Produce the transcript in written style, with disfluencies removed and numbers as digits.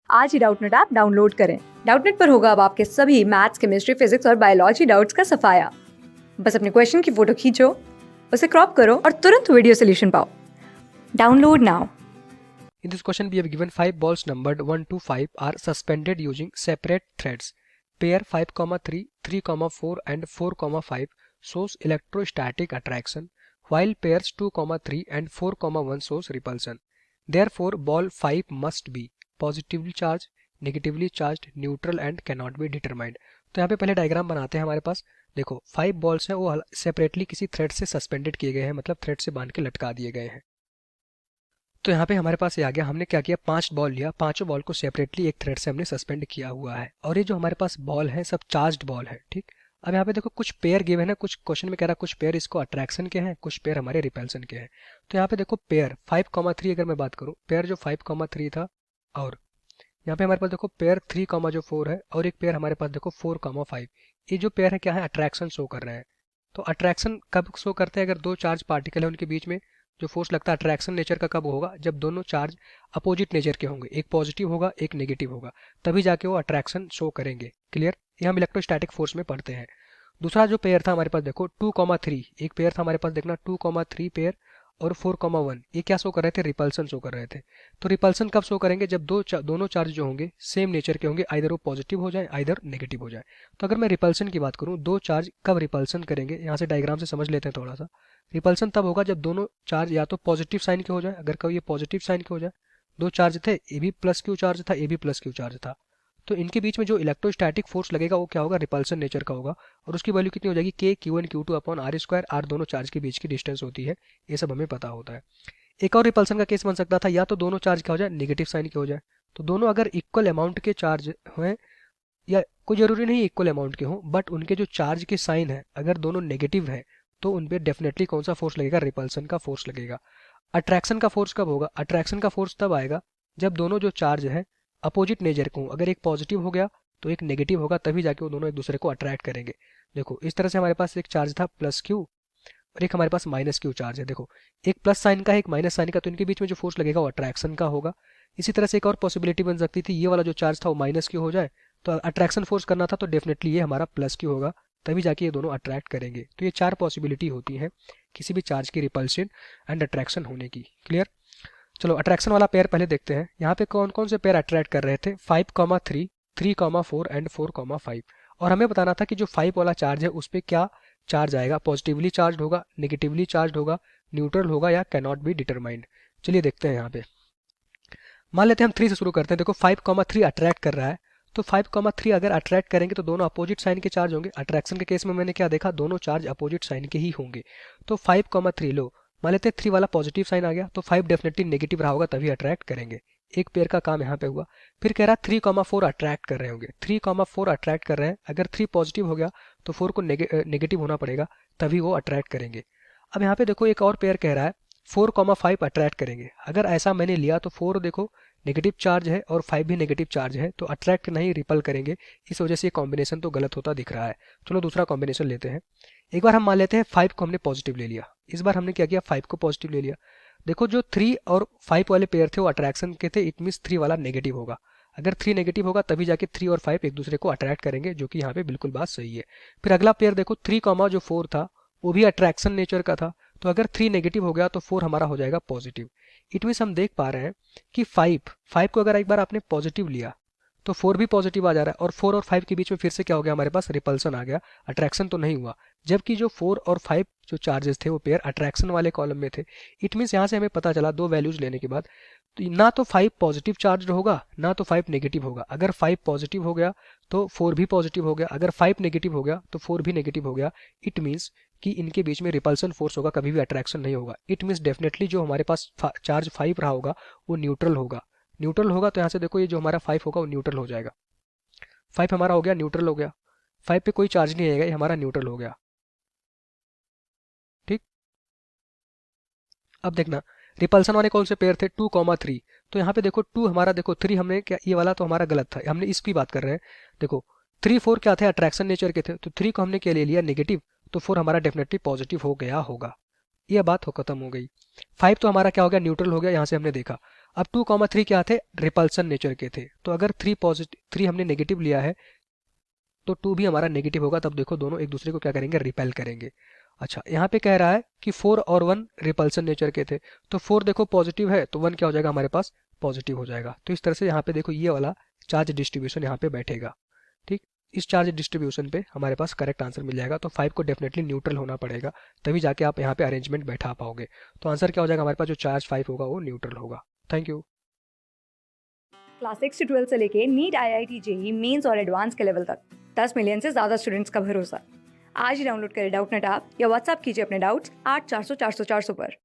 आज ही Doubtnut app download करें। Doubtnut पर होगा अब आपके सभी मैथ्स, केमिस्ट्री, फिजिक्स और बायोलॉजी डाउट्स का सफाया। बस अपने क्वेश्चन की फोटो खींचो, उसे क्रॉप करो और तुरंत वीडियो सोल्यूशन पाओ। Download now. In this question, we have given 5 balls numbered 1 to 5 are suspended using separate threads. Pair 5, 3, 3, 4 and 4, 5 shows electrostatic attraction, while pairs 2, 3 and 4, 1 shows repulsion. Therefore, ball 5 must be positively charged, negatively charged, neutral and cannot be determined. तो यहाँ पे पहले diagram बनाते हैं। हमारे पास देखो 5 balls हैं, वो सेपरेटली किसी थ्रेड से सस्पेंडेड किए गए हैं, मतलब थ्रेड से बांध के लटका दिए गए हैं। तो यहाँ पे हमारे पास ये आ गया, हमने क्या किया, 5 बॉल लिया, पांचों बॉल को सेपरेटली एक थ्रेड से हमने सस्पेंड किया हुआ है, और ये जो हमारे पास बॉल है सब चार्ज्ड बॉल है। ठीक, अब यहाँ पे देखो कुछ पेयर गिवन है ना, कुछ क्वेश्चन में कह रहा है कुछ पेयर इसको अट्रैक्शन के हैं, कुछ पेयर हमारे रिपल्सन के हैं। तो यहाँ पे देखो पेयर 5, 3 अगर मैं बात करूँ, पेयर जो 5, 3 था, और यहाँ पे हमारे पास देखो पेयर 3, जो 4 है, और एक पेयर हमारे पास देखो 4, 5, ये जो पेयर है क्या है, अट्रैक्शन शो कर रहे हैं। तो अट्रैक्शन कब शो करते हैं, अगर दो चार्ज पार्टिकल है उनके बीच में जो फोर्स लगता है, अट्रैक्शन नेचर का कब होगा, जब दोनों चार्ज अपोजिट नेचर के होंगे, एक पॉजिटिव होगा एक नेगेटिव होगा, तभी जाके वो अट्रैक्शन शो करेंगे। क्लियर, ये हम इलेक्ट्रोस्टैटिक फोर्स में पढ़ते हैं। दूसरा जो पेयर था हमारे पास देखो 2, 3, एक पेयर था हमारे पास, देखना 2, 3 पेयर और 4, 1, ये क्या शो कर रहे थे, रिपल्सन शो कर रहे थे। तो रिपल्सन कब शो करेंगे, जब दोनों चार्ज जो होंगे सेम नेचर के होंगे, आइदर वो पॉजिटिव हो जाए आइदर नेगेटिव हो जाए। तो अगर मैं रिपल्सन की बात करूं, दो चार्ज कब रिपल्सन करेंगे, यहाँ से डायग्राम से समझ लेते हैं थोड़ा सा। रिपल्सन तब होगा जब दोनों चार्ज या तो पॉजिटिव साइन के हो जाए, अगर कभी ये पॉजिटिव साइन के हो जाए, दो चार्ज थे, a b plus q charge था, a b plus q charge था, तो इनके बीच में जो इलेक्ट्रोस्टैटिक फोर्स लगेगा वो क्या होगा, रिपल्सन नेचर का होगा, और उसकी वैल्यू कितनी हो जाएगी, के Q1 Q2 upon r square. R दोनों चार्ज के बीच की डिस्टेंस होती है, ये सब हमें पता होता है। एक और रिपल्सन का केस बन सकता था, या तो दोनों चार्ज क्या हो जाए, नेगेटिव साइन के हो जाए, तो दोनों अगर इक्वल अमाउंट के चार्ज हैं, या कोई जरूरी नहीं इक्वल अमाउंट के हों, बट उनके जो चार्ज के साइन है अगर दोनों नेगेटिव है, तो उन पर डेफिनेटली कौन सा फोर्स लगेगा, रिपल्सन का फोर्स लगेगा। अट्रैक्शन का फोर्स कब होगा, अट्रैक्शन का फोर्स तब आएगा जब दोनों जो चार्ज है अपोजिट नेचर को, अगर एक पॉजिटिव हो गया तो एक नेगेटिव होगा, तभी जाके वो दोनों एक दूसरे को अट्रैक्ट करेंगे। देखो इस तरह से हमारे पास एक चार्ज था प्लस क्यू, और एक हमारे पास माइनस क्यू चार्ज है। देखो एक प्लस साइन का है एक माइनस साइन का, तो इनके बीच में जो फोर्स लगेगा वो अट्रैक्शन का होगा। इसी तरह से एक और पॉसिबिलिटी बन सकती थी, ये वाला जो चार्ज था वो माइनस क्यू हो जाए, तो अट्रैक्शन फोर्स करना था, तो डेफिनेटली ये हमारा प्लस क्यू होगा, तभी जाके ये दोनों अट्रैक्ट करेंगे। तो ये चार पॉसिबिलिटी होती है किसी भी चार्ज की रिपल्शन एंड अट्रैक्शन होने की। क्लियर, चलो अट्रैक्शन वाला पेयर पहले देखते हैं। यहाँ पे कौन कौन से पेयर अट्रैक्ट कर रहे थे, 5, 3, 3, 4 एंड 4, 5, और हमें बताना था कि जो 5 वाला चार्ज है उस पर क्या चार्ज आएगा, पॉजिटिवली चार्ज होगा, नेगेटिवली चार्ज होगा, न्यूट्रल होगा या कैनॉट बी डिटरमाइंड। चलिए देखते हैं। यहाँ पे मान लेते हैं हम 3 से शुरू करते हैं। देखो 5, 3 अट्रैक्ट कर रहा है, तो 5, 3 अगर अट्रैक्ट करेंगे तो दोनों अपोजिट साइन के चार्ज होंगे। अट्रैक्शन के केस में मैंने क्या देखा, दोनों चार्ज अपोजिट साइन के ही होंगे। तो 5, 3 लो, मान लेते हैं 3 वाला पॉजिटिव साइन आ गया, तो 5 डेफिनेटली नेगेटिव रहा होगा, तभी अट्रैक्ट करेंगे। एक पेयर का काम यहाँ पे हुआ। फिर कह रहा 3, 4 अट्रैक्ट कर रहे होंगे, 3, 4 अट्रैक्ट कर रहे हैं, अगर 3 पॉजिटिव हो गया तो 4 को नेगेटिव होना पड़ेगा, तभी वो अट्रैक्ट करेंगे। अब यहाँ पे देखो एक और पेयर कह रहा है 4, 5 अट्रैक्ट करेंगे। अगर ऐसा मैंने लिया तो 4 देखो नेगेटिव चार्ज है और 5 भी नेगेटिव चार्ज है, तो अट्रैक्ट नहीं रिपल करेंगे, इस वजह से ये कॉम्बिनेशन तो गलत होता दिख रहा है। चलो दूसरा कॉम्बिनेशन लेते हैं। एक बार हम मान लेते हैं 5 को हमने पॉजिटिव ले लिया, इस बार हमने क्या किया, 5 को पॉजिटिव ले लिया। देखो जो 3 और 5 वाले पेयर थे वो अट्रैक्शन के थे, इट मीन्स 3 वाला नेगेटिव होगा। अगर 3 नेगेटिव होगा तभी जाके 3 और 5 एक दूसरे को अट्रैक्ट करेंगे, जो कि यहाँ पे बिल्कुल बात सही है। फिर अगला पेयर देखो 3, जो 4 था वो भी अट्रैक्शन नेचर का था, तो अगर 3 नेगेटिव हो गया तो 4 हमारा हो जाएगा पॉजिटिव। इट मीन्स हम देख पा रहे हैं कि 5 को अगर एक बार आपने पॉजिटिव लिया तो 4 भी पॉजिटिव आ जा रहा है, और 4 और 5 के बीच में फिर से क्या हो गया, हमारे पास रिपल्सन आ गया, अट्रैक्शन तो नहीं हुआ। जबकि जो 4 और 5 जो चार्जेस थे वो पेयर अट्रैक्शन वाले कॉलम में थे। इट मीन्स यहाँ से हमें पता चला दो वैल्यूज लेने के बाद, तो ना तो 5 पॉजिटिव चार्ज होगा ना तो 5 नेगेटिव होगा। अगर 5 पॉजिटिव हो गया तो 4 भी पॉजिटिव हो गया, अगर 5 नेगेटिव हो गया तो 4 भी नेगेटिव हो गया। इट मीन्स कि इनके बीच में रिपल्सन फोर्स होगा, कभी भी अट्रैक्शन नहीं होगा। इट मीन्स डेफिनेटली जो हमारे पास चार्ज 5 रहा होगा वो न्यूट्रल होगा। न्यूट्रल होगा तो यहाँ से देखो ये जो हमारा 5 होगा वो न्यूट्रल हो जाएगा। 5 हमारा हो गया न्यूट्रल हो गया, 5 पे कोई चार्ज नहीं आएगा, ये हमारा न्यूट्रल हो गया। ठीक, अब देखना रिपल्सन वाले कौन से पेयर थे, 2, 3। तो यहाँ पे देखो 2 हमारा, देखो 3 हमने क्या, ये वाला तो हमारा गलत था, हमने इसकी बात कर रहे हैं। देखो 3, 4 क्या थे, अट्रैक्शन नेचर के थे, तो 3 को हमने क्या ले लिया, नेगेटिव, तो 4 हमारा डेफिनेटली पॉजिटिव हो गया होगा। यह बात हो खत्म हो गई। 5 तो हमारा क्या हो गया, न्यूट्रल हो गया, यहाँ से हमने देखा। अब 2,3 क्या थे, रिपल्सन नेचर के थे। तो अगर 3 हमने नेगेटिव लिया है तो 2 भी हमारा नेगेटिव होगा, तब देखो दोनों एक दूसरे को क्या करेंगे, रिपेल करेंगे। अच्छा, यहाँ पे कह रहा है कि 4 और 1 रिपल्सन नेचर के थे, तो 4 देखो पॉजिटिव है तो 1 क्या हो जाएगा हमारे पास, पॉजिटिव हो जाएगा। तो इस तरह से यहाँ पे देखो ये वाला चार्ज डिस्ट्रीब्यूशन यहाँ पे बैठेगा। ठीक, इस चार्ज डिस्ट्रीब्यूशन पे हमारे पास करेक्ट आंसर मिल जाएगा। तो 5 को डेफिनेटली न्यूट्रल होना पड़ेगा, तभी जाके आप यहाँ पे अरेंजमेंट बैठा पाओगे। तो आंसर क्या हो जाएगा हमारे पास, जो चार्ज 5 होगा वो न्यूट्रल होगा। Thank you. क्लास 6 से 12 से लेके नीट, IIT, जेई मेंस और एडवांस के लेवल तक 10 मिलियन से ज़्यादा स्टूडेंट्स का भरोसा। आज ही डाउनलोड करें डाउटनेट ऐप या व्हाट्सएप कीजिए अपने डाउट्स 8400 400 400 पर।